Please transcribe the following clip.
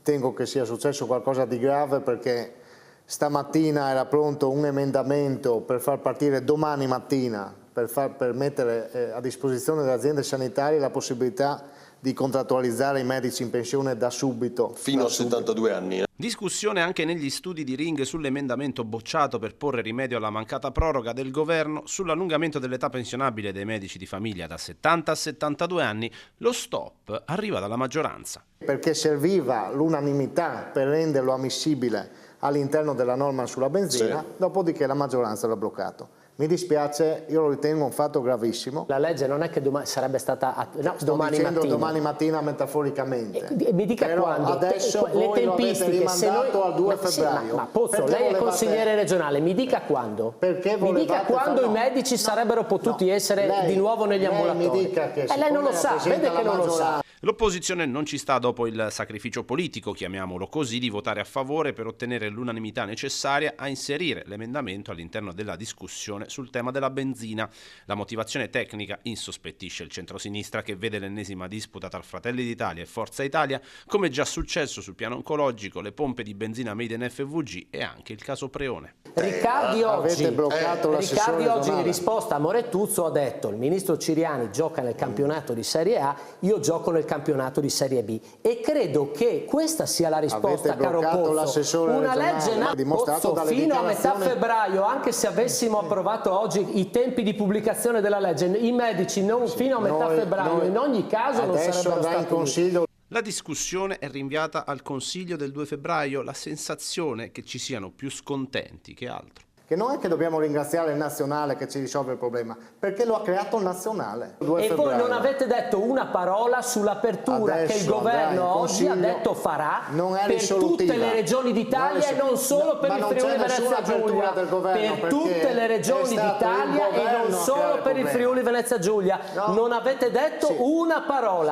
ritengo che sia successo qualcosa di grave, perché stamattina era pronto un emendamento per far partire domani mattina, per mettere a disposizione delle aziende sanitarie la possibilità di contrattualizzare i medici in pensione da subito. Fino a 72 anni. Discussione anche negli studi di Ring sull'emendamento bocciato per porre rimedio alla mancata proroga del governo sull'allungamento dell'età pensionabile dei medici di famiglia da 70 a 72 anni. Lo stop arriva dalla maggioranza. Perché serviva l'unanimità per renderlo ammissibile all'interno della norma sulla benzina, sì. Dopodiché la maggioranza l'ha bloccato. Mi dispiace, io lo ritengo un fatto gravissimo. La legge non è che sarebbe stata domani mattina metaforicamente. Mi dica però quando. Adesso le voi tempistiche, lo avete rimandato al 2 febbraio. Ma Pozzo, lei è consigliere regionale, mi dica quando. Mi dica quando i medici sarebbero potuti essere di nuovo negli ambulatori. Mi dica che lei non lo sa, vede che non lo sa. L'opposizione non ci sta, dopo il sacrificio politico, chiamiamolo così, di votare a favore per ottenere l'unanimità necessaria a inserire l'emendamento all'interno della discussione sul tema della benzina. La motivazione tecnica insospettisce il centrosinistra, che vede l'ennesima disputa tra Fratelli d'Italia e Forza Italia, come già successo sul piano oncologico, le pompe di benzina made in FVG e anche il caso Preone. Riccardi oggi in in risposta a Moretuzzo ha detto: il ministro Ciriani gioca nel campionato di Serie A, io gioco nel campionato di Serie B, e credo che questa sia la risposta, caro Pozzo. Una legge Pozzo, fino a metà febbraio, anche se avessimo approvato oggi i tempi di pubblicazione della legge, i medici fino a metà febbraio in ogni caso non sarebbero stati in consiglio. La discussione è rinviata al Consiglio del 2 febbraio, la sensazione è che ci siano più scontenti che altro. Che non è che dobbiamo ringraziare il nazionale che ci risolve il problema, perché lo ha creato il nazionale. E voi non avete detto una parola sull'apertura che il governo oggi ha detto farà per tutte le regioni d'Italia e non solo per il Friuli Venezia Giulia. Per tutte le regioni d'Italia e non solo per il Friuli Venezia Giulia. Non avete detto una parola.